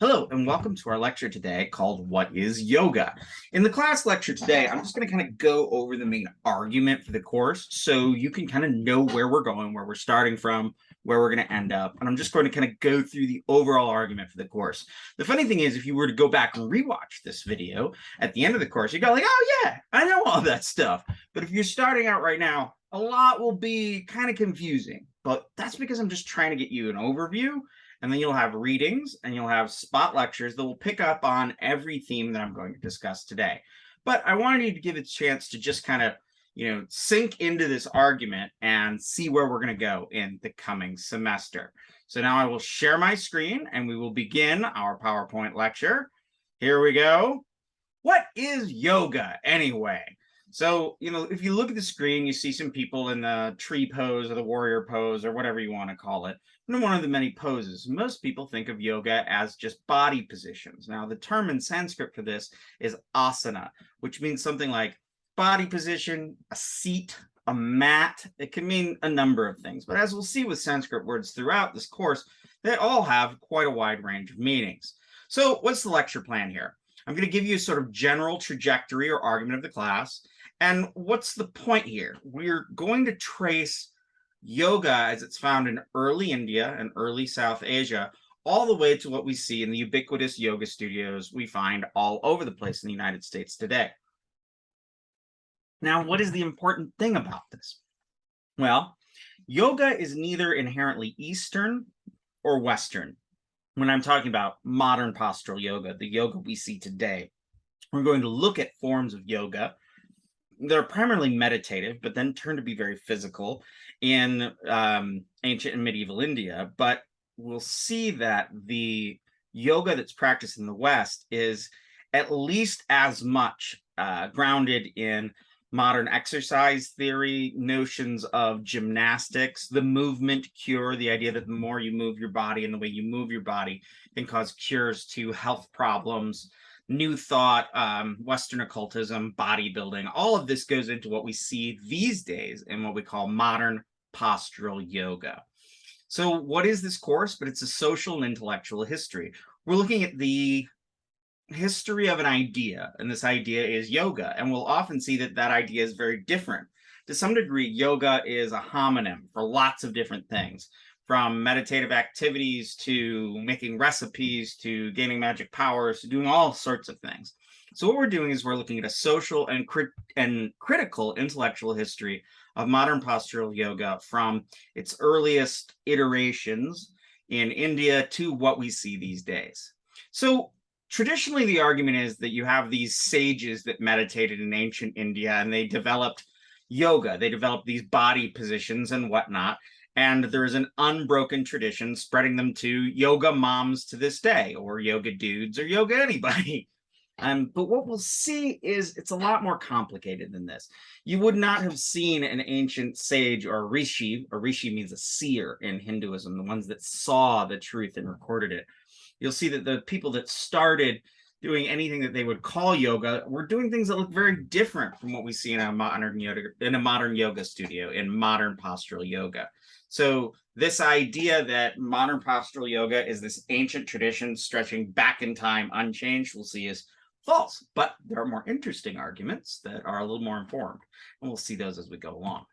Hello, and welcome to our lecture today called What is Yoga? In the class lecture today, I'm just going to kind of go over the main argument for the course so you can kind of know where we're going, where we're starting from, where we're going to end up. And I'm just going to kind of go through the overall argument for the course. The funny thing is, if you were to go back and rewatch this video at the end of the course, you go like, oh yeah, I know all that stuff. But if you're starting out right now, a lot will be kind of confusing. But that's because I'm just trying to get you an overview, and then you'll have readings and you'll have spot lectures that will pick up on every theme that I'm going to discuss today. But I wanted you to give it a chance to just kind of, sink into this argument and see where we're going to go in the coming semester. So now I will share my screen and we will begin our PowerPoint lecture. Here we go. What is yoga anyway? So, if you look at the screen, you see some people in the tree pose or the warrior pose or whatever you want to call it. One of the many poses. Most people think of yoga as just body positions. Now, the term in Sanskrit for this is asana, which means something like body position, a seat, a mat. It can mean a number of things. But as we'll see with Sanskrit words throughout this course, they all have quite a wide range of meanings. So what's the lecture plan here? I'm going to give you a sort of general trajectory or argument of the class. And what's the point here? We're going to trace yoga as it's found in early India and early South Asia, all the way to what we see in the ubiquitous yoga studios we find all over the place in the United States today. Now, what is the important thing about this? Well, yoga is neither inherently Eastern or Western. When I'm talking about modern postural yoga, the yoga we see today, we're going to look at forms of yoga. They're primarily meditative, but then turn to be very physical in ancient and medieval India. But we'll see that the yoga that's practiced in the West is at least as much grounded in modern exercise theory, notions of gymnastics, the movement cure, the idea that the more you move your body and the way you move your body can cause cures to health problems, New Thought, Western occultism, bodybuilding. All of this goes into what we see these days in what we call modern postural yoga. So what is this course? But it's a social and intellectual history. We're looking at the history of an idea, and this idea is yoga. And we'll often see that that idea is very different. To some degree, yoga is a homonym for lots of different things, from meditative activities to making recipes to gaining magic powers to doing all sorts of things. So what we're doing is we're looking at a social and critical intellectual history of modern postural yoga from its earliest iterations in India to what we see these days. So traditionally, the argument is that you have these sages that meditated in ancient India and they developed yoga. They developed these body positions and whatnot. And there is an unbroken tradition spreading them to yoga moms to this day, or yoga dudes, or yoga anybody. But what we'll see is it's a lot more complicated than this. You would not have seen an ancient sage or a rishi. A rishi means a seer in Hinduism, the ones that saw the truth and recorded it. You'll see that the people that started doing anything that they would call yoga were doing things that look very different from what we see in a modern yoga studio, in modern postural yoga. So this idea that modern postural yoga is this ancient tradition stretching back in time unchanged, we'll see is false. But there are more interesting arguments that are a little more informed, and we'll see those as we go along.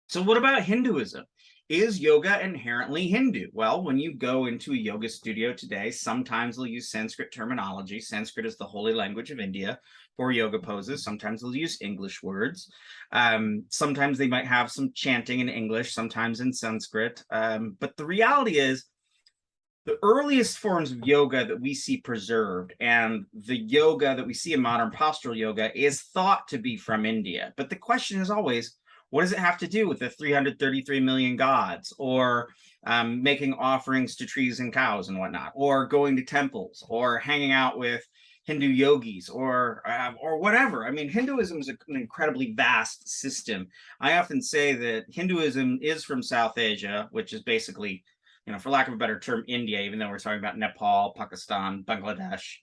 So what about Hinduism? Is yoga inherently Hindu? Well, when you go into a yoga studio today, sometimes they'll use Sanskrit terminology. Sanskrit is the holy language of India for yoga poses. Sometimes they'll use English words. Sometimes they might have some chanting in English, sometimes in Sanskrit. But the reality is, the earliest forms of yoga that we see preserved and the yoga that we see in modern postural yoga is thought to be from India. But the question is always, what does it have to do with the 333 million gods, or making offerings to trees and cows and whatnot, or going to temples, or hanging out with Hindu yogis, or whatever? I mean, Hinduism is an incredibly vast system. I often say that Hinduism is from South Asia, which is basically, for lack of a better term, India, even though we're talking about Nepal, Pakistan, Bangladesh,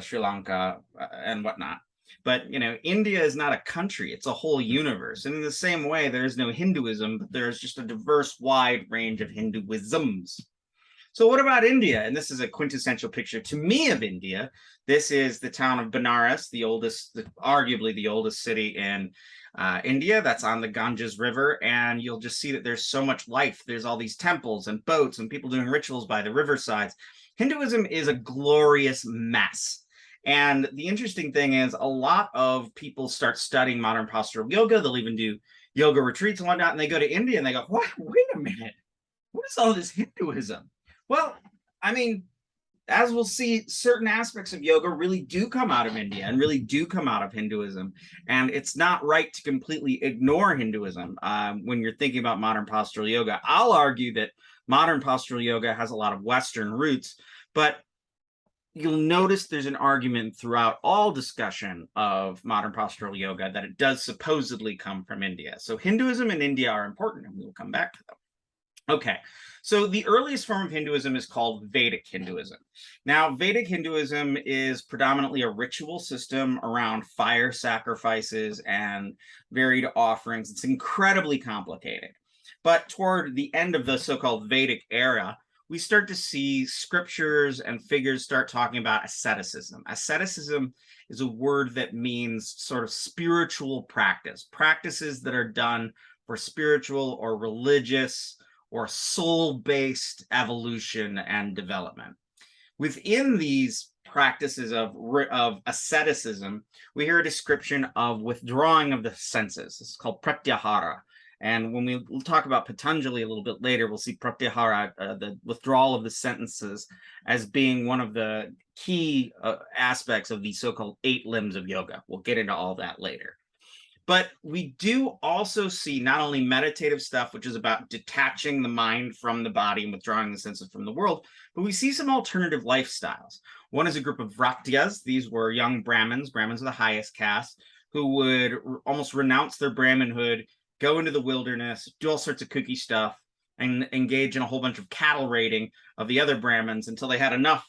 Sri Lanka, and whatnot. But, India is not a country, it's a whole universe. And in the same way, there is no Hinduism, but there's just a diverse, wide range of Hinduisms. So what about India? And this is a quintessential picture to me of India. This is the town of Benares, arguably the oldest city in India. That's on the Ganges River. And you'll just see that there's so much life. There's all these temples and boats and people doing rituals by the riversides. Hinduism is a glorious mess. And the interesting thing is a lot of people start studying modern postural yoga. They'll even do yoga retreats and whatnot. And they go to India and they go, what? Wait a minute. What is all this Hinduism? Well, I mean, as we'll see, certain aspects of yoga really do come out of India and really do come out of Hinduism. And it's not right to completely ignore Hinduism when you're thinking about modern postural yoga. I'll argue that modern postural yoga has a lot of Western roots, but you'll notice there's an argument throughout all discussion of modern postural yoga that it does supposedly come from India. So Hinduism and India are important, and we will come back to them. Okay, so the earliest form of Hinduism is called Vedic Hinduism. Now, Vedic Hinduism is predominantly a ritual system around fire sacrifices and varied offerings. It's incredibly complicated. But toward the end of the so-called Vedic era, we start to see scriptures and figures start talking about asceticism. Asceticism is a word that means sort of spiritual practice, practices that are done for spiritual or religious or soul-based evolution and development. Within these practices of asceticism, we hear a description of withdrawing of the senses. This is called pratyahara. And when we'll talk about Patanjali a little bit later, we'll see pratyahara, the withdrawal of the senses, as being one of the key aspects of the so-called 8 limbs of yoga. We'll get into all that later. But we do also see not only meditative stuff, which is about detaching the mind from the body and withdrawing the senses from the world, but we see some alternative lifestyles. One is a group of Vratyas. These were young Brahmins of the highest caste, who would almost renounce their Brahmanhood, go into the wilderness, do all sorts of kooky stuff, and engage in a whole bunch of cattle raiding of the other Brahmins until they had enough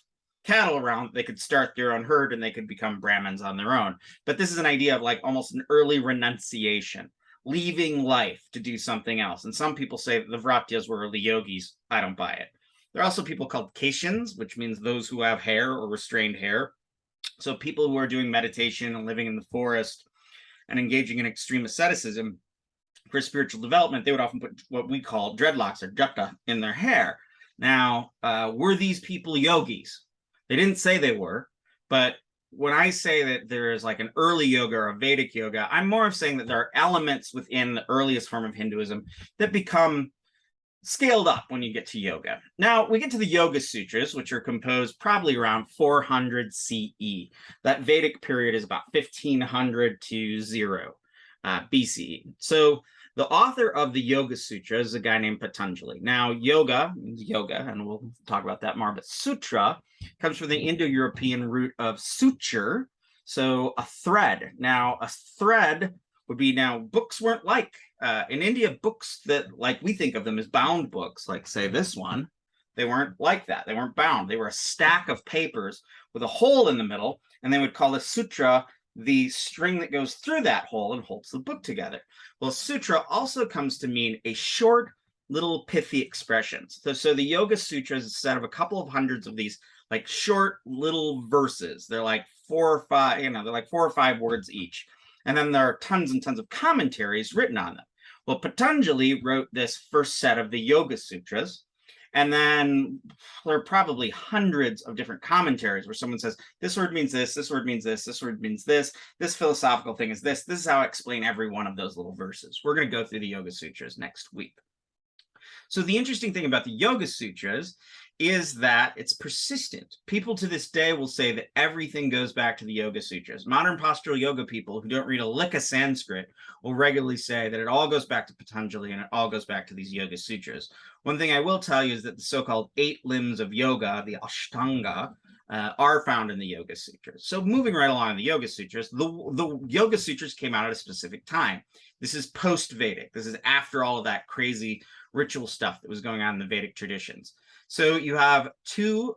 cattle around, they could start their own herd and they could become Brahmins on their own. But this is an idea of like almost an early renunciation, leaving life to do something else. And some people say that the Vratyas were early yogis. I don't buy it. There are also people called Kaishans, which means those who have hair or restrained hair. So people who are doing meditation and living in the forest and engaging in extreme asceticism for spiritual development, they would often put what we call dreadlocks or jata in their hair. Now, were these people yogis? They didn't say they were, but when I say that there is like an early yoga or a Vedic yoga, I'm more of saying that there are elements within the earliest form of Hinduism that become scaled up when you get to yoga. Now, we get to the Yoga Sutras, which are composed probably around 400 CE. That Vedic period is about 1500 to 0 BCE. So the author of the Yoga Sutra is a guy named Patanjali. Now, yoga means yoga, and we'll talk about that more, but sutra comes from the Indo-European root of suture, so a thread. Now, a thread would be, now, books weren't like, in India, books that, like we think of them as bound books, like, say, this one, they weren't like that. They weren't bound. They were a stack of papers with a hole in the middle, and they would call a sutra the string that goes through that hole and holds the book together. Well, sutra also comes to mean a short, little pithy expressions. So the Yoga Sutra is a set of a couple of hundreds of these like short little verses. They're like 4 or 5, they're like 4 or 5 words each. And then there are tons and tons of commentaries written on them. Well, Patanjali wrote this first set of the Yoga Sutras. And then there are probably hundreds of different commentaries where someone says, this word means this word means this word means this philosophical thing is this is how I explain every one of those little verses. We're going to go through the Yoga Sutras next week. So the interesting thing about the Yoga Sutras is that it's persistent. People to this day will say that everything goes back to the Yoga Sutras. Modern postural yoga people who don't read a lick of Sanskrit will regularly say that it all goes back to Patanjali and it all goes back to these Yoga Sutras. One thing I will tell you is that the so-called 8 limbs of yoga, the Ashtanga, are found in the Yoga Sutras. So moving right along in the Yoga Sutras, the Yoga Sutras came out at a specific time. This is post-Vedic. This is after all of that crazy ritual stuff that was going on in the Vedic traditions. So you have 2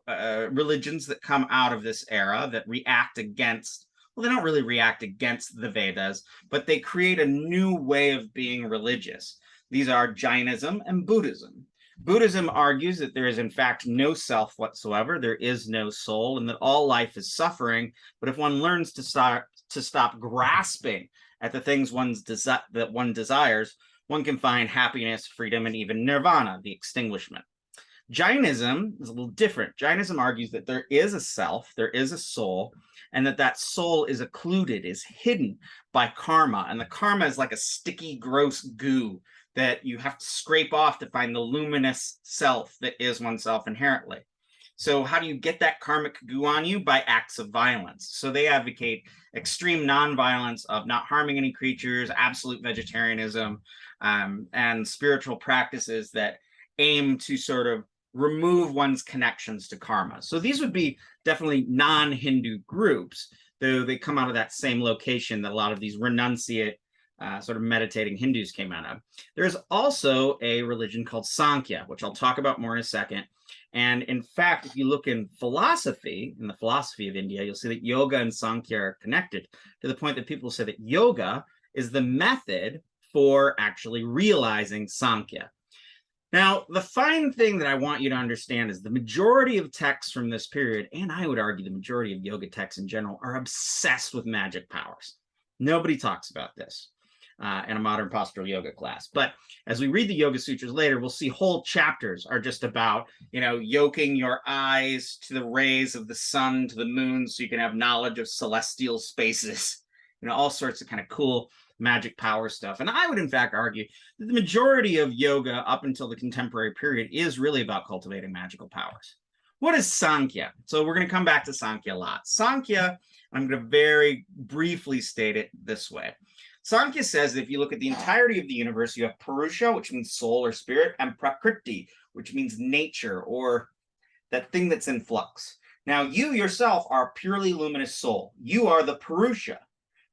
religions that come out of this era that react against, well, they don't really react against the Vedas, but they create a new way of being religious. These are Jainism and Buddhism. Buddhism argues that there is, in fact, no self whatsoever. There is no soul, and that all life is suffering. But if one learns to stop grasping at the things that one desires, one can find happiness, freedom, and even nirvana, the extinguishment. Jainism is a little different. Jainism argues that there is a self, there is a soul, and that soul is occluded, is hidden by karma. And the karma is like a sticky, gross goo that you have to scrape off to find the luminous self that is oneself inherently. So how do you get that karmic goo on you? By acts of violence. So they advocate extreme nonviolence of not harming any creatures, absolute vegetarianism, and spiritual practices that aim to sort of remove one's connections to karma. So these would be definitely non-Hindu groups, though they come out of that same location that a lot of these renunciate, sort of meditating Hindus came out of. There's also a religion called Sankhya, which I'll talk about more in a second. And in fact, if you look in philosophy, in the philosophy of India, you'll see that yoga and Sankhya are connected to the point that people say that yoga is the method for actually realizing Sankhya. Now, the fine thing that I want you to understand is the majority of texts from this period, and I would argue the majority of yoga texts in general, are obsessed with magic powers. Nobody talks about this in a modern postural yoga class. But as we read the Yoga Sutras later, we'll see whole chapters are just about, yoking your eyes to the rays of the sun, to the moon, so you can have knowledge of celestial spaces, all sorts of kind of cool magic power stuff. And I would in fact argue that the majority of yoga up until the contemporary period is really about cultivating magical powers. What is Sankhya? So we're going to come back to Sankhya a lot. Sankhya, I'm going to very briefly state it this way. Sankhya says that if you look at the entirety of the universe, you have Purusha, which means soul or spirit, and Prakriti, which means nature or that thing that's in flux. Now, you yourself are a purely luminous soul. You are the Purusha.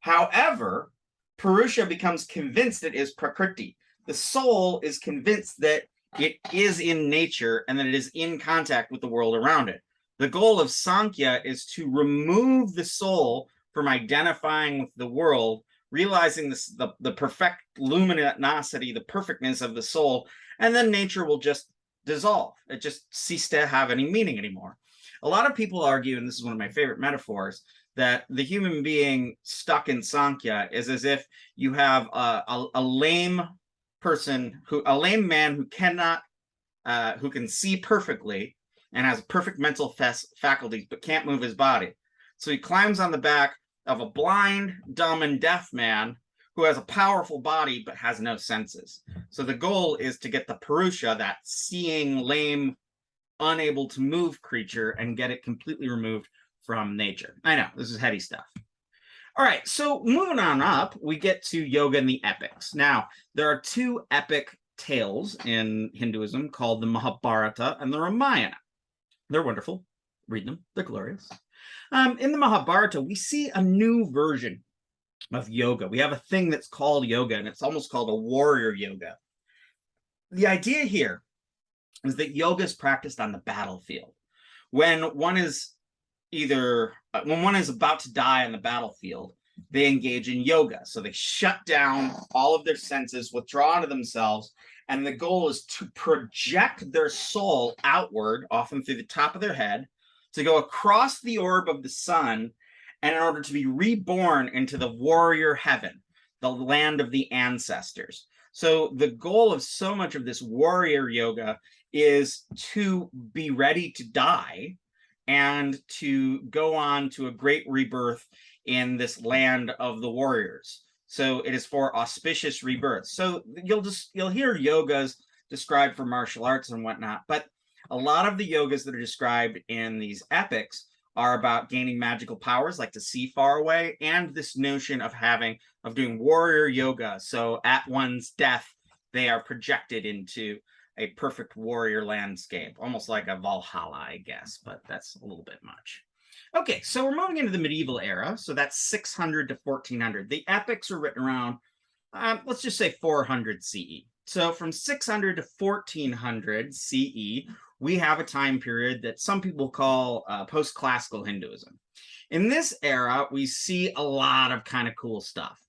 However, Purusha becomes convinced it is Prakriti. The soul is convinced that it is in nature and that it is in contact with the world around it. The goal of Sankhya is to remove the soul from identifying with the world, realizing the perfect luminosity, the perfectness of the soul, and then nature will just dissolve. It just cease to have any meaning anymore. A lot of people argue, and this is one of my favorite metaphors, that the human being stuck in Sankhya is as if you have a lame person, a lame man who can see perfectly and has perfect mental faculties, but can't move his body. So he climbs on the back of a blind, dumb, and deaf man who has a powerful body, but has no senses. So the goal is to get the Purusha, that seeing, lame, unable to move creature, and get it completely removed from nature. I know, this is heady stuff. All right, so moving on up, we get to yoga and the epics. Now, there are two epic tales in Hinduism called the Mahabharata and the Ramayana. They're wonderful. Read them. They're glorious. In the Mahabharata, we see a new version of yoga. We have a thing that's called yoga, and it's almost called a warrior yoga. The idea here is that yoga is practiced on the battlefield. When one is about to die on the battlefield, they engage in yoga. So they shut down all of their senses, withdraw into themselves, and the goal is to project their soul outward, often through the top of their head, to go across the orb of the sun, and in order to be reborn into the warrior heaven, the land of the ancestors. So the goal of so much of this warrior yoga is to be ready to die and to go on to a great rebirth in this land of the warriors. So it is for auspicious rebirth. So you'll hear yogas described for martial arts and whatnot, but a lot of the yogas that are described in these epics are about gaining magical powers, like to see far away, and this notion of doing warrior yoga. So at one's death, they are projected into a perfect warrior landscape, almost like a Valhalla, I guess, but that's a little bit much. Okay, so we're moving into the medieval era. So that's 600 to 1400. The epics are written around, let's just say 400 CE. So from 600 to 1400 CE, we have a time period that some people call post-classical Hinduism. In this era, we see a lot of kind of cool stuff.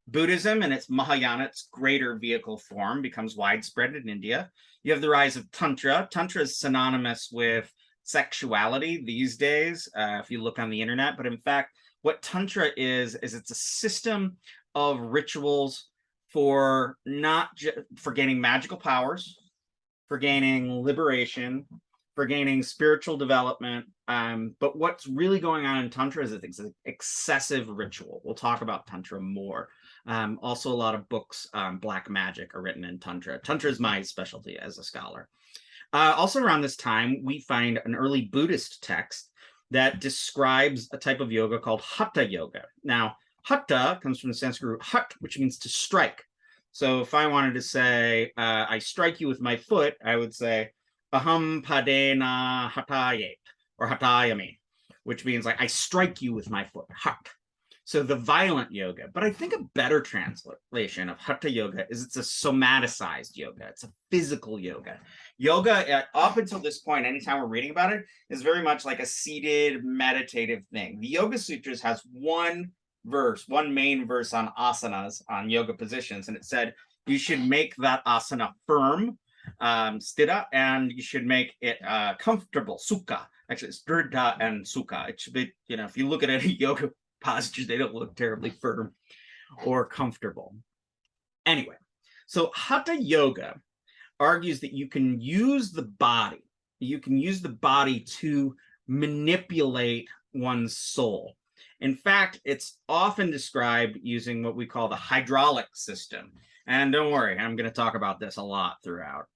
Buddhism in its Mahayana, its greater vehicle form, becomes widespread in India. You have the rise of Tantra. Tantra is synonymous with sexuality these days, if you look on the internet. But in fact, what Tantra is it's a system of rituals for for gaining magical powers, for gaining liberation, for gaining spiritual development. But what's really going on in Tantra is it's excessive ritual. We'll talk about Tantra more. Also, a lot of books on black magic are written in Tantra. Tantra is my specialty as a scholar. Also around this time, we find an early Buddhist text that describes a type of yoga called Hatha yoga. Now, Hatha comes from the Sanskrit root hat, which means to strike. So if I wanted to say, I strike you with my foot, I would say, Aham padena hatayet, or hatayami, which means like, I strike you with my foot, hat. So the violent yoga, but I think a better translation of Hatha yoga is it's a somaticized yoga. It's a physical yoga. Yoga, up until this point, anytime we're reading about it, is very much like a seated meditative thing. The Yoga Sutras has one main verse on asanas, on yoga positions, and it said you should make that asana firm, sthira, and you should make it comfortable, sukha. Actually, it's dhrida and sukha. It should be, if you look at any yoga postures, they don't look terribly firm or comfortable. Anyway, so Hatha yoga argues that you can use the body. You can use the body to manipulate one's soul. In fact, it's often described using what we call the hydraulic system. And don't worry, I'm going to talk about this a lot throughout.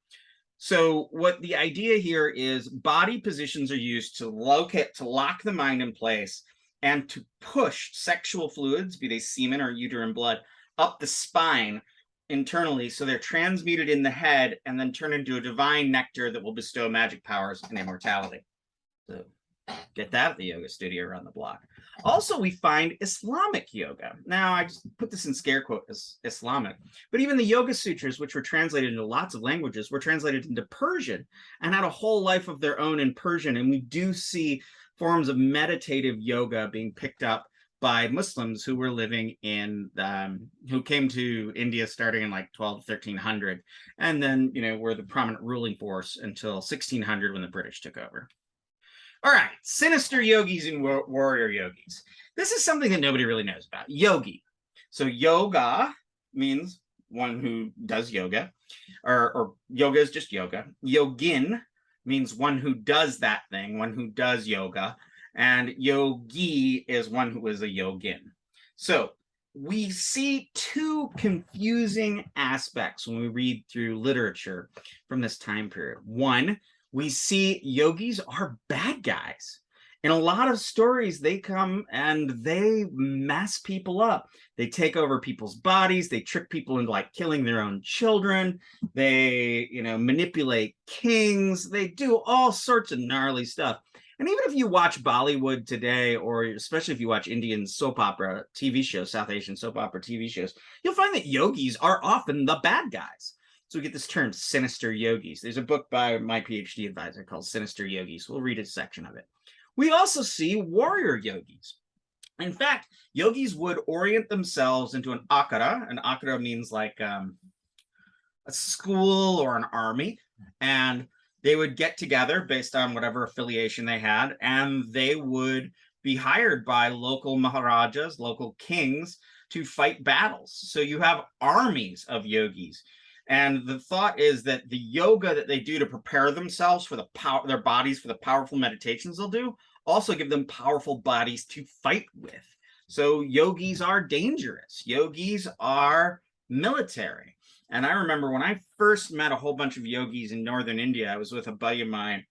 So what the idea here is, body positions are used to lock the mind in place and to push sexual fluids, be they semen or uterine blood, up the spine internally, so they're transmuted in the head and then turn into a divine nectar that will bestow magic powers and immortality. So get that at the yoga studio around the block. Also, we find Islamic yoga. Now, I just put this in scare quotes as Islamic, but even the Yoga Sutras, which were translated into lots of languages, were translated into Persian and had a whole life of their own in Persian. And we do see forms of meditative yoga being picked up by Muslims who were living in, who came to India starting in like 1300, and then, were the prominent ruling force until 1600 when the British took over. All right, sinister yogis and warrior yogis. This is something that nobody really knows about. Yogi. So yoga means one who does yoga, or yoga is just yoga. Yogin means one who does that thing, one who does yoga. And yogi is one who is a yogin. So we see two confusing aspects when we read through literature from this time period. One, we see yogis are bad guys. In a lot of stories, they come and they mess people up. They take over people's bodies. They trick people into like killing their own children. They, manipulate kings. They do all sorts of gnarly stuff. And even if you watch Bollywood today, or especially if you watch Indian soap opera TV shows, South Asian soap opera TV shows, you'll find that yogis are often the bad guys. So we get this term, sinister yogis. There's a book by my PhD advisor called Sinister Yogis. We'll read a section of it. We also see warrior yogis. In fact, yogis would orient themselves into an akhada. An akhada means like a school or an army. And they would get together based on whatever affiliation they had, and they would be hired by local maharajas, local kings, to fight battles. So you have armies of yogis. And the thought is that the yoga that they do to prepare themselves for their bodies for the powerful meditations they'll do, also give them powerful bodies to fight with. So yogis are dangerous. Yogis are military. And I remember when I first met a whole bunch of yogis in northern India, I was with a buddy of mine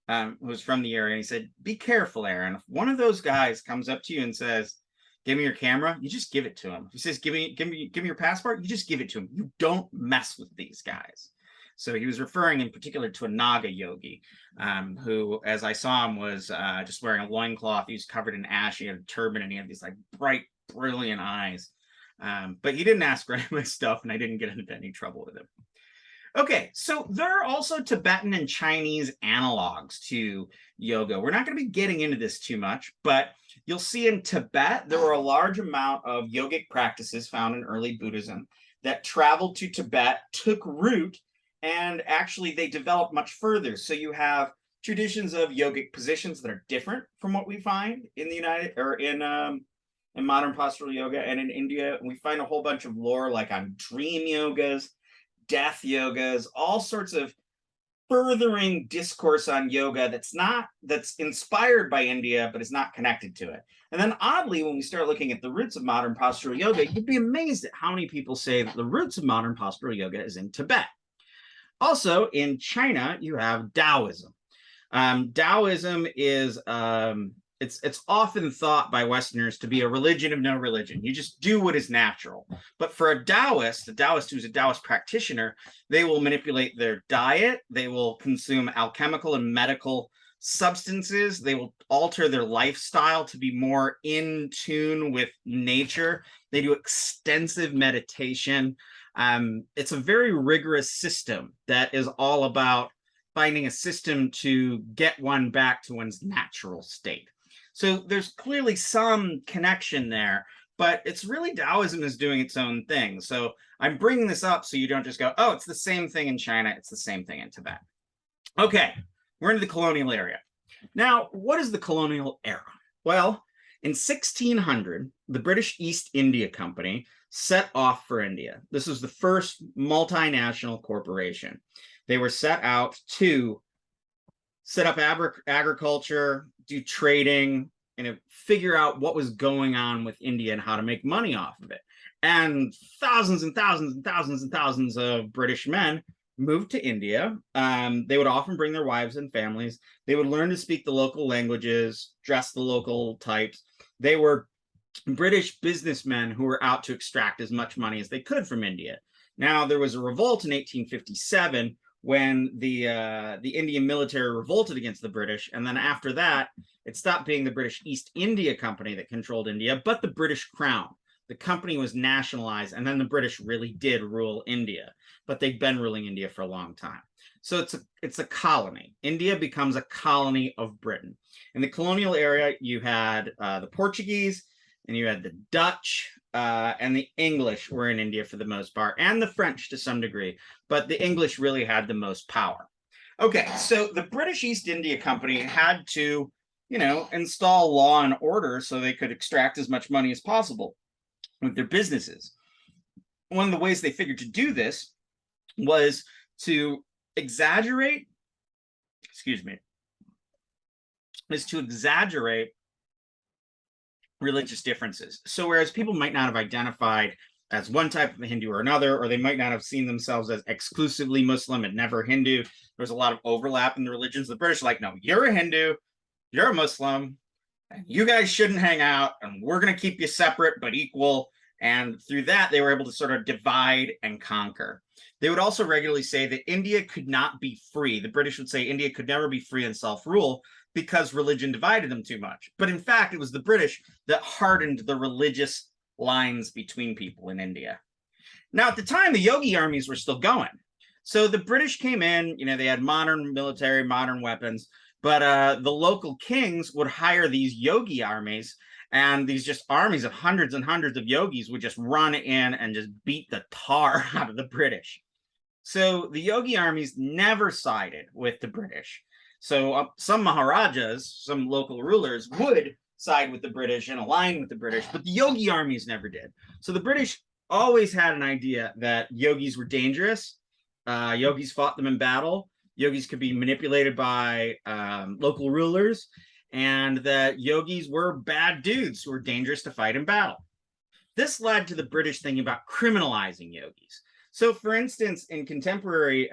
who was from the area, and he said, be careful, Aaron. If one of those guys comes up to you and says, give me your camera, you just give it to him. If he says, give me your passport, you just give it to him. You don't mess with these guys. So he was referring in particular to a Naga yogi, who, as I saw him, was just wearing a loincloth. He was covered in ash. He had a turban, and he had these like bright, brilliant eyes. But he didn't ask for any of my stuff, and I didn't get into any trouble with him. Okay, so there are also Tibetan and Chinese analogs to yoga. We're not going to be getting into this too much, but You'll see in Tibet, there were a large amount of yogic practices found in early Buddhism that traveled to Tibet, took root, and actually they developed much further. So you have traditions of yogic positions that are different from what we find in the United or in modern postural yoga, and in India we find a whole bunch of lore like on dream yogas, death yogas, all sorts of furthering discourse on yoga that's inspired by India, but is not connected to it. And then oddly, when we start looking at the roots of modern postural yoga, you'd be amazed at how many people say that the roots of modern postural yoga is in Tibet. Also, in China, you have Taoism. Taoism is it's often thought by Westerners to be a religion of no religion. You just do what is natural. But for a Taoist who's a Taoist practitioner, they will manipulate their diet. They will consume alchemical and medical substances. They will alter their lifestyle to be more in tune with nature. They do extensive meditation. It's a very rigorous system that is all about finding a system to get one back to one's natural state. So there's clearly some connection there, but it's really Taoism is doing its own thing. So I'm bringing this up so you don't just go, oh, it's the same thing in China. It's the same thing in Tibet. Okay, we're into the colonial area. Now, what is the colonial era? Well, in 1600, the British East India Company set off for India. This was the first multinational corporation. They were set out to set up agriculture, do trading, and figure out what was going on with India and how to make money off of it. And thousands and thousands and thousands and thousands of British men moved to India. They would often bring their wives and families. They would learn to speak the local languages, dress the local types. They were British businessmen who were out to extract as much money as they could from India. Now, there was a revolt in 1857 when the Indian military revolted against the British. And then after that, it stopped being the British East India Company that controlled India, but the British Crown. The company was nationalized, and then the British really did rule India, but they've been ruling India for a long time. So it's a colony. India becomes a colony of Britain. In the colonial area, you had the Portuguese, and you had the Dutch, and the English were in India for the most part, and the French to some degree, but the English really had the most power. Okay, so the British East India Company had to, install law and order so they could extract as much money as possible with their businesses. One of the ways they figured to do this was to exaggerate religious differences. So whereas people might not have identified as one type of Hindu or another, or they might not have seen themselves as exclusively Muslim and never Hindu, there's a lot of overlap in the religions. The British are like, no, you're a Hindu, you're a Muslim, and you guys shouldn't hang out, and we're going to keep you separate but equal. And through that, they were able to sort of divide and conquer. They would also regularly say that India could not be free. The British would say India could never be free and self-rule because religion divided them too much. But in fact, it was the British that hardened the religious lines between people in India. Now, at the time, the yogi armies were still going. So the British came in, they had modern military, modern weapons, but the local kings would hire these yogi armies, and these just armies of hundreds and hundreds of yogis would just run in and just beat the tar out of the British. So the yogi armies never sided with the British. So some Maharajas, some local rulers, would side with the British and align with the British, but the yogi armies never did. So the British always had an idea that yogis were dangerous. Yogis fought them in battle. Yogis could be manipulated by local rulers, and that yogis were bad dudes who were dangerous to fight in battle. This led to the British thinking about criminalizing yogis. So, for instance, in contemporary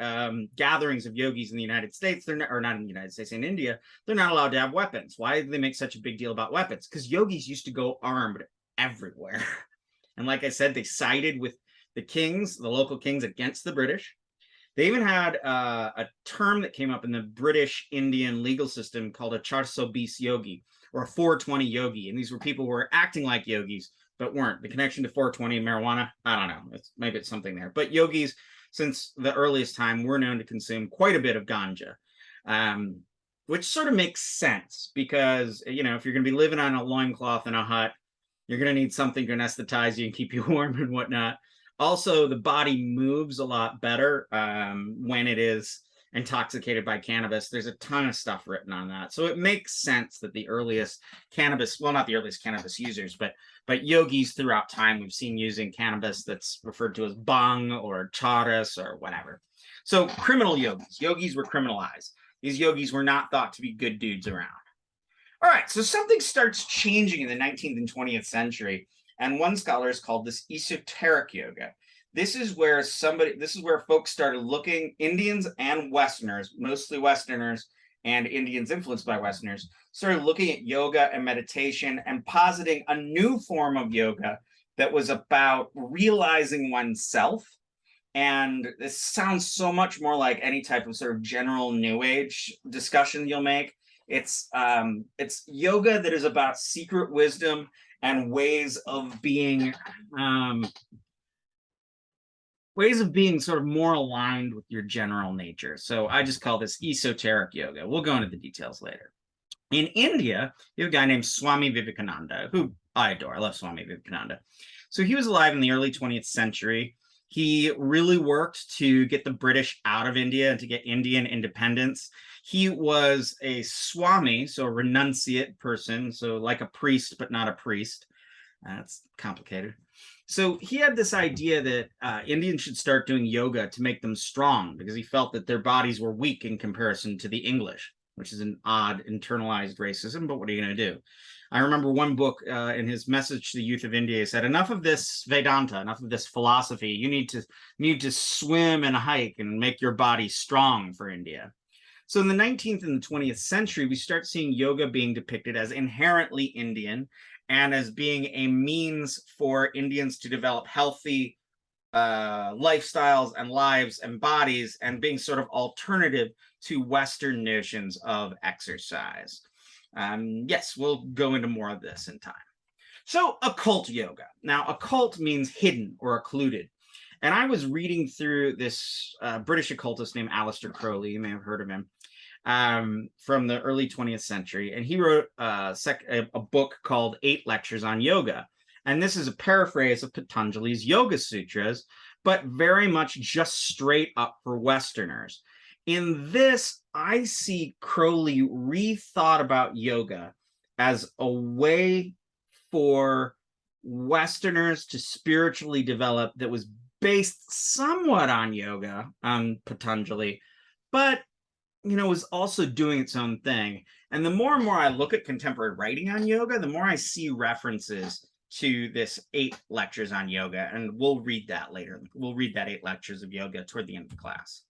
gatherings of yogis in the United States, in India, they're not allowed to have weapons. Why do they make such a big deal about weapons? Because yogis used to go armed everywhere. And like I said, they sided with the kings, the local kings, against the British. They even had a term that came up in the British Indian legal system called a 420 yogi, or a 420 yogi. And these were people who were acting like yogis, but weren't. The connection to 420 and marijuana, I don't know. Maybe it's something there. But yogis, since the earliest time, were known to consume quite a bit of ganja. which sort of makes sense because, you know, if you're going to be living on a loincloth in a hut, you're going to need something to anesthetize you and keep you warm and whatnot. Also, the body moves a lot better when it is intoxicated by cannabis. There's a ton of stuff written on that. So it makes sense that the earliest cannabis, well, not the earliest cannabis users, but yogis throughout time we've seen using cannabis that's referred to as bhang or charas or whatever. So criminal yogis were criminalized. These yogis were not thought to be good dudes around. All right, so something starts changing in the 19th and 20th century, and one scholar has called this esoteric yoga. This is where folks started looking, Indians and Westerners, mostly Westerners and Indians influenced by Westerners, started looking at yoga and meditation and positing a new form of yoga that was about realizing oneself. And this sounds so much more like any type of sort of general new age discussion you'll make. It's yoga that is about secret wisdom and ways of being sort of more aligned with your general nature. So I just call this esoteric yoga. We'll go into the details later. In India, you have a guy named Swami Vivekananda, who I adore. I love Swami Vivekananda. So he was alive in the early 20th century. He really worked to get the British out of India and to get Indian independence. He was a Swami, so a renunciate person, so like a priest, but not a priest. That's complicated. So he had this idea that Indians should start doing yoga to make them strong because he felt that their bodies were weak in comparison to the English, which is an odd internalized racism, but what are you going to do? I remember one book in his message to the youth of India, he said, enough of this Vedanta, enough of this philosophy. You need to swim and hike and make your body strong for India. So in the 19th and the 20th century, we start seeing yoga being depicted as inherently Indian and as being a means for Indians to develop healthy lifestyles and lives and bodies, and being sort of alternative to Western notions of exercise. Yes, we'll go into more of this in time. So occult yoga. Now, occult means hidden or occluded. And I was reading through this British occultist named Aleister Crowley. You may have heard of him. From the early 20th century. And he wrote a book called 8 Lectures on Yoga. And this is a paraphrase of Patanjali's Yoga Sutras, but very much just straight up for Westerners. In this, I see Crowley rethought about yoga as a way for Westerners to spiritually develop that was based somewhat on yoga, on Patanjali, but was also doing its own thing. And the more and more I look at contemporary writing on yoga, the more I see references to this 8 lectures on yoga. And we'll read that later. We'll read that 8 lectures of yoga toward the end of the class.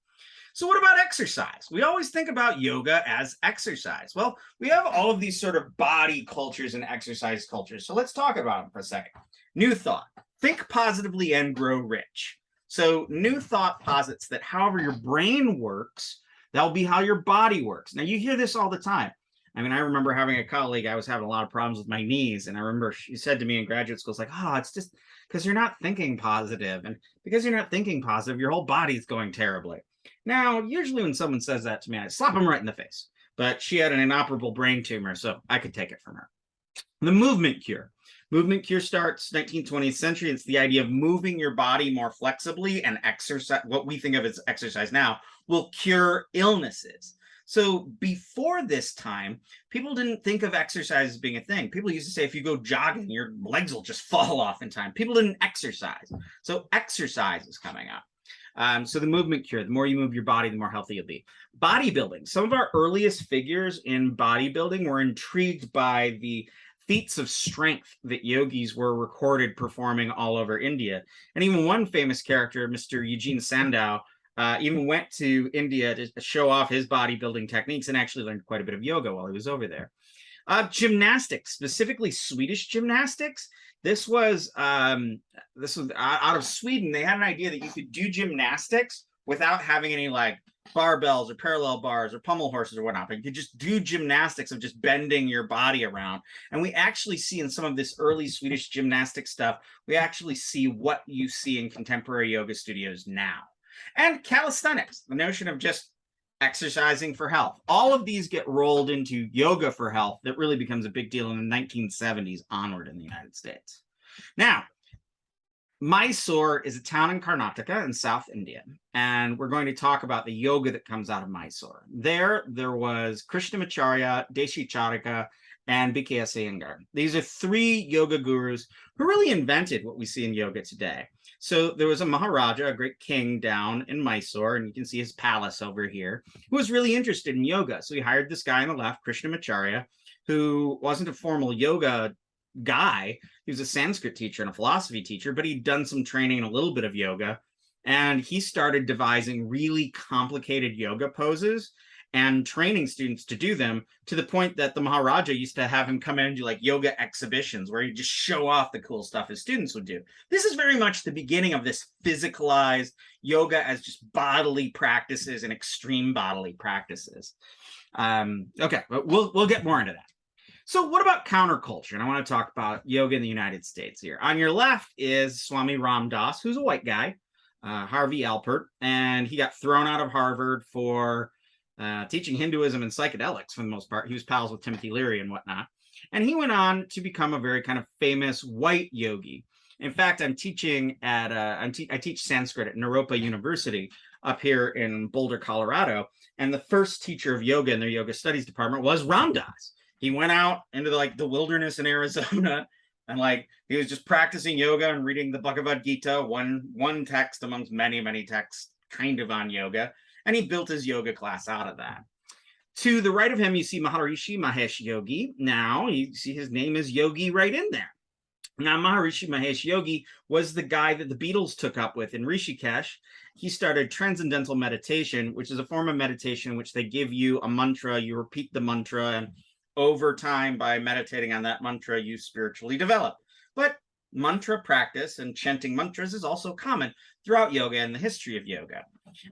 So what about exercise? We always think about yoga as exercise. Well, we have all of these sort of body cultures and exercise cultures. So let's talk about them for a second. New Thought, think positively and grow rich. So New Thought posits that however your brain works, that'll be how your body works. Now, you hear this all the time. I mean, I remember having a colleague, I was having a lot of problems with my knees. And I remember she said to me in graduate school, it's like, oh, it's just because you're not thinking positive. And because you're not thinking positive, your whole body's going terribly. Now, usually when someone says that to me, I slap them right in the face. But she had an inoperable brain tumor, so I could take it from her. The movement cure. Movement cure starts 19th, 20th century. It's the idea of moving your body more flexibly, and exercise, what we think of as exercise now, will cure illnesses. So before this time, people didn't think of exercise as being a thing. People used to say, if you go jogging, your legs will just fall off in time. People didn't exercise. So exercise is coming up. So the movement cure, the more you move your body, the more healthy you'll be. Bodybuilding. Some of our earliest figures in bodybuilding were intrigued by the feats of strength that yogis were recorded performing all over India. And even one famous character, Mr. Eugene Sandow, even went to India to show off his bodybuilding techniques and actually learned quite a bit of yoga while he was over there. Gymnastics, specifically Swedish gymnastics. This was out of Sweden. They had an idea that you could do gymnastics without having any like barbells or parallel bars or pommel horses or whatnot, but you could just do gymnastics of just bending your body around. And we actually see in some of this early Swedish gymnastic stuff, we actually see what you see in contemporary yoga studios now. And calisthenics, the notion of just exercising for health. All of these get rolled into yoga for health that really becomes a big deal in the 1970s onward in the United States. Now, Mysore is a town in Karnataka in South India, and we're going to talk about the yoga that comes out of Mysore. There was Krishnamacharya, Deshicharaka, and BKS Iyengar. These are three yoga gurus who really invented what we see in yoga today. So there was a Maharaja, a great king down in Mysore, and you can see his palace over here, who was really interested in yoga. So he hired this guy on the left, Krishnamacharya, who wasn't a formal yoga guy. He was a Sanskrit teacher and a philosophy teacher, but he'd done some training and a little bit of yoga. And he started devising really complicated yoga poses and training students to do them, to the point that the Maharaja used to have him come in and do like yoga exhibitions where he'd just show off the cool stuff his students would do. This is very much the beginning of this physicalized yoga as just bodily practices and extreme bodily practices. Okay, but we'll get more into that. So what about counterculture? And I want to talk about yoga in the United States here. On your left is Swami Ram Dass, who's a white guy, Harvey Alpert, and he got thrown out of Harvard for teaching Hinduism and psychedelics for the most part. He was pals with Timothy Leary and whatnot. And he went on to become a very kind of famous white yogi. In fact, I'm teaching at, I teach Sanskrit at Naropa University up here in Boulder, Colorado. And the first teacher of yoga in their yoga studies department was Ram Dass. He went out into the wilderness in Arizona, and he was just practicing yoga and reading the Bhagavad Gita, one text amongst many, many texts kind of on yoga. And he built his yoga class out of that. To the right of him, you see Maharishi Mahesh Yogi. Now, you see his name is Yogi right in there. Now, Maharishi Mahesh Yogi was the guy that the Beatles took up with in Rishikesh. He started transcendental meditation, which is a form of meditation in which they give you a mantra, you repeat the mantra, and over time, by meditating on that mantra, you spiritually develop. But mantra practice and chanting mantras is also common throughout yoga and the history of yoga.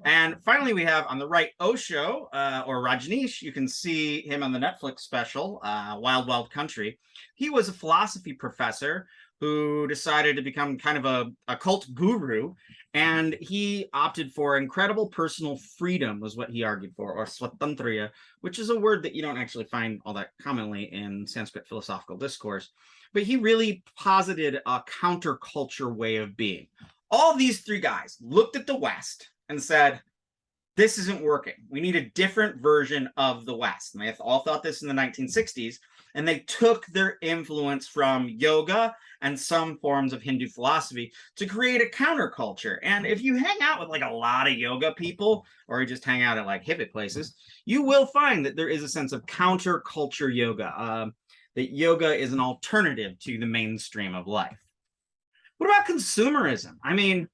And finally, we have on the right Osho, or Rajneesh. You can see him on the Netflix special, Wild Wild Country. He was a philosophy professor who decided to become kind of a cult guru, and he opted for incredible personal freedom, was what he argued for, or swatantriya, which is a word that you don't actually find all that commonly in Sanskrit philosophical discourse. But he really posited a counterculture way of being. All these three guys looked at the West and said, this isn't working. We need a different version of the West. And they all thought this in the 1960s. And they took their influence from yoga and some forms of Hindu philosophy to create a counterculture. And if you hang out with a lot of yoga people, or you just hang out at hippie places, you will find that there is a sense of counterculture yoga, that yoga is an alternative to the mainstream of life. What about consumerism? I mean,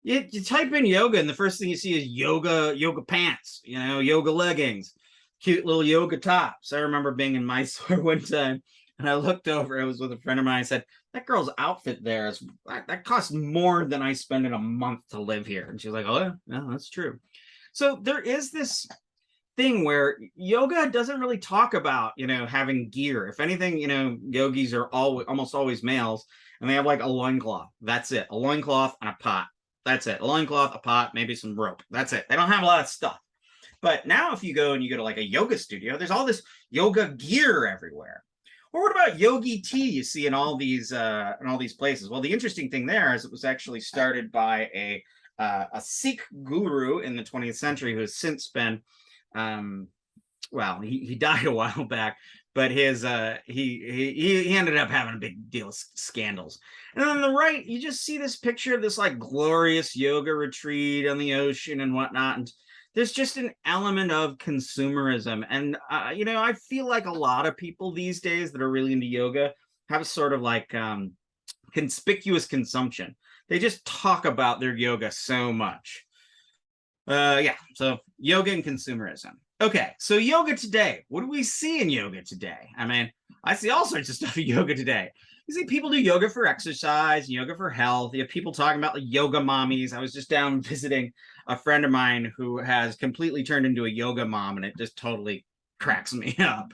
you type in yoga and the first thing you see is yoga pants, yoga leggings, cute little yoga tops. I remember being in Mysore one time and I looked over, I was with a friend of mine, I said, that girl's outfit there that costs more than I spend in a month to live here. And she's like, oh yeah, that's true. So there is this thing where yoga doesn't really talk about, having gear. If anything, yogis are almost always males, and they have a loincloth. That's it. A loincloth and a pot. That's it. A loincloth, a pot, maybe some rope. That's it. They don't have a lot of stuff. But now if you go to a yoga studio, there's all this yoga gear everywhere. Or what about yogi tea you see in all these places? Well, the interesting thing there is it was actually started by a Sikh guru in the 20th century who has since been he died a while back, but his he ended up having a big deal of scandals. And on the right, you just see this picture of this glorious yoga retreat on the ocean and whatnot. And there's just an element of consumerism. And I feel like a lot of people these days that are really into yoga have sort of conspicuous consumption. They just talk about their yoga so much. So yoga and consumerism. Okay, so yoga today. What do we see in yoga today? I mean, I see all sorts of stuff in yoga today. You see people do yoga for exercise, yoga for health. You have people talking about yoga mommies. I was just down visiting a friend of mine who has completely turned into a yoga mom, and it just totally cracks me up.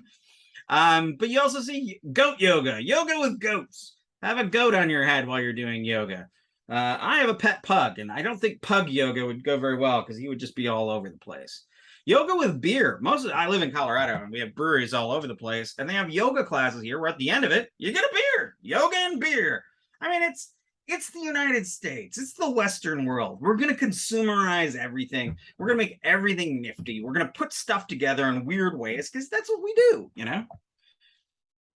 But you also see goat yoga with goats. Have a goat on your head while you're doing yoga. I have a pet pug, and I don't think pug yoga would go very well because he would just be all over the place. Yoga with beer. I live in Colorado and we have breweries all over the place, and they have yoga classes here where at the end of it, you get a beer, yoga and beer. I mean, it's the United States. It's the Western world. We're going to consumerize everything. We're going to make everything nifty. We're going to put stuff together in weird ways because that's what we do, you know?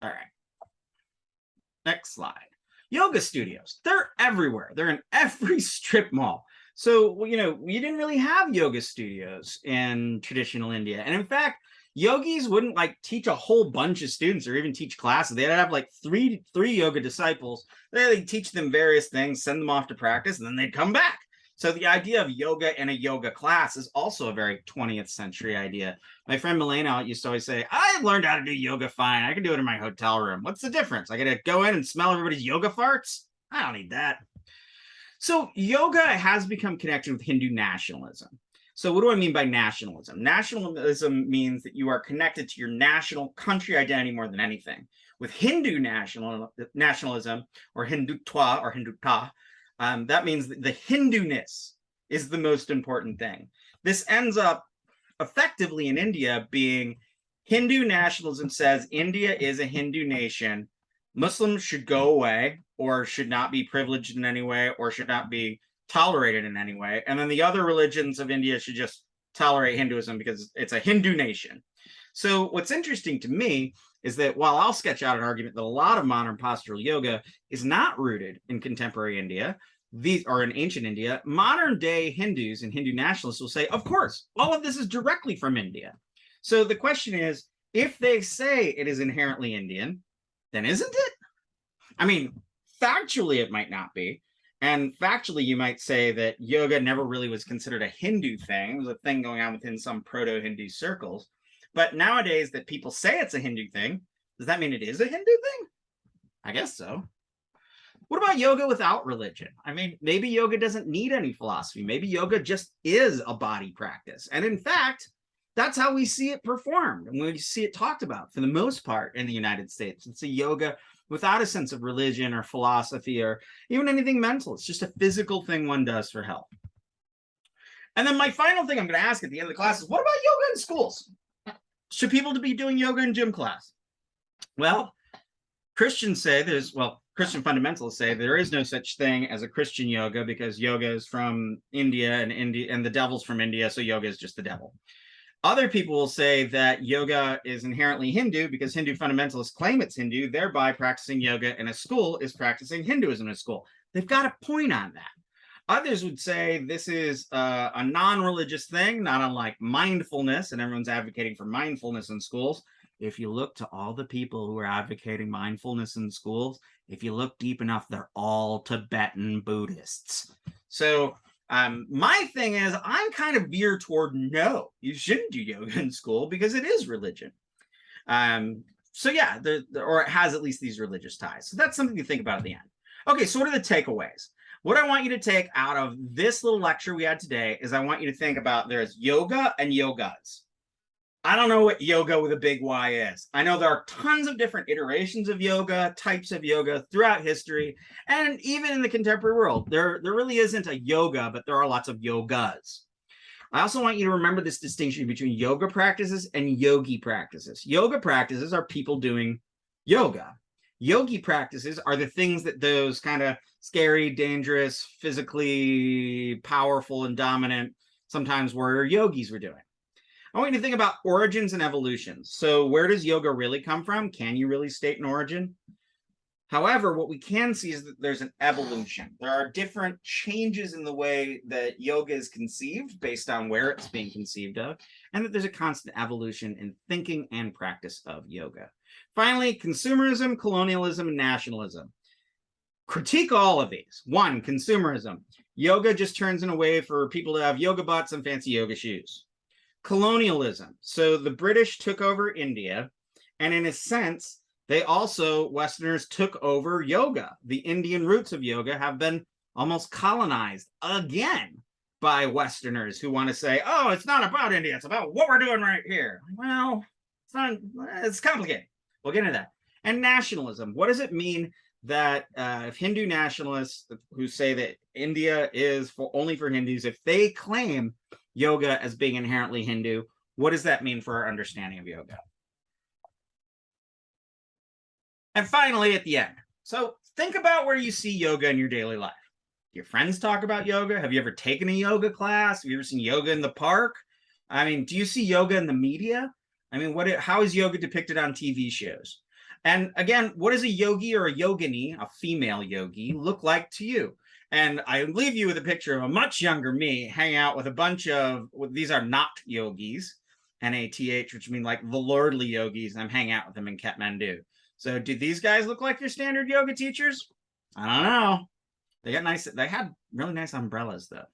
All right. Next slide. Yoga studios. They're everywhere. They're in every strip mall. So, you know, we didn't really have yoga studios in traditional India. And in fact, yogis wouldn't like teach a whole bunch of students or even teach classes. They'd have like three yoga disciples. They'd teach them various things, send them off to practice, and then they'd come back. So the idea of yoga and a yoga class is also a very 20th century idea. My friend Milena used to always say, I learned how to do yoga fine. I can do it in my hotel room. What's the difference? I got to go in and smell everybody's yoga farts? I don't need that. So yoga has become connected with Hindu nationalism. So what do I mean by nationalism? Nationalism means that you are connected to your national country identity more than anything. With Hindu nationalism or Hindutva or Hindutva, that means that the Hindu-ness is the most important thing. This ends up effectively in India being Hindu nationalism says India is a Hindu nation. Muslims should go away or should not be privileged in any way or should not be tolerated in any way. And then the other religions of India should just tolerate Hinduism because it's a Hindu nation. So what's interesting to me is that while I'll sketch out an argument that a lot of modern postural yoga is not rooted in contemporary India, these are in ancient India, modern day Hindus and Hindu nationalists will say, of course, all of this is directly from India. So the question is, if they say it is inherently Indian, then isn't it? I mean, factually, it might not be. And factually, you might say that yoga never really was considered a Hindu thing. It was a thing going on within some proto-Hindu circles. But nowadays that people say it's a Hindu thing, does that mean it is a Hindu thing? I guess so. What about yoga without religion? I mean, maybe yoga doesn't need any philosophy. Maybe yoga just is a body practice. And in fact, that's how we see it performed. And we see it talked about for the most part in the United States. It's a yoga without a sense of religion or philosophy or even anything mental. It's just a physical thing one does for health. And then my final thing I'm going to ask at the end of the class is, what about yoga in schools? Should people be doing yoga in gym class? Well, Christians say Christian fundamentalists say there is no such thing as a Christian yoga because yoga is from India and the devil's from India, so yoga is just the devil. Other people will say that yoga is inherently Hindu because Hindu fundamentalists claim it's Hindu, thereby practicing yoga in a school is practicing Hinduism in a school. They've got a point on that. Others would say this is a non-religious thing, not unlike mindfulness, and everyone's advocating for mindfulness in schools. If you look to all the people who are advocating mindfulness in schools, if you look deep enough, they're all Tibetan Buddhists. So my thing is, I'm kind of veer toward no, you shouldn't do yoga in school because it is religion. So yeah, or it has at least these religious ties. So that's something to think about at the end. Okay, so what are the takeaways? What I want you to take out of this little lecture we had today is I want you to think about there's yoga and yogas. I don't know what yoga with a big Y is. I know there are tons of different iterations of yoga, types of yoga throughout history, and even in the contemporary world. There really isn't a yoga, but there are lots of yogas. I also want you to remember this distinction between yoga practices and yogi practices. Yoga practices are people doing yoga. Yogi practices are the things that those kind of scary, dangerous, physically powerful and dominant, sometimes warrior yogis were doing. I want you to think about origins and evolutions. So where does yoga really come from? Can you really state an origin? However, what we can see is that there's an evolution. There are different changes in the way that yoga is conceived based on where it's being conceived of, and that there's a constant evolution in thinking and practice of yoga. Finally, consumerism, colonialism, and nationalism. Critique all of these. One, consumerism. Yoga just turns in a way for people to have yoga butts and fancy yoga shoes. Colonialism. So the British took over India, and in a sense, they also, Westerners, took over yoga. The Indian roots of yoga have been almost colonized again by Westerners who want to say, oh, it's not about India, it's about what we're doing right here. Well, it's complicated. We'll get into that. And nationalism. What does it mean that if Hindu nationalists who say that India is only for Hindus, if they claim yoga as being inherently Hindu, What does that mean for our understanding of yoga? And finally, at the end, so think about where you see yoga in your daily life. Your friends talk about yoga. Have you ever taken a yoga class? Have you ever seen yoga in the park? I mean, do you see yoga in the media? I mean, how is yoga depicted on TV shows? And again, what does a yogi or a yogini, a female yogi, look like to you? And I leave you with a picture of a much younger me hanging out with a bunch of, these are not yogis, Nath, which mean like the lordly yogis. I'm hanging out with them in Kathmandu. So do these guys look like your standard yoga teachers? I don't know. They had really nice umbrellas though.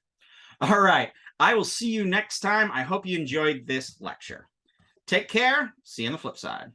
All right. I will see you next time. I hope you enjoyed this lecture. Take care. See you on the flip side.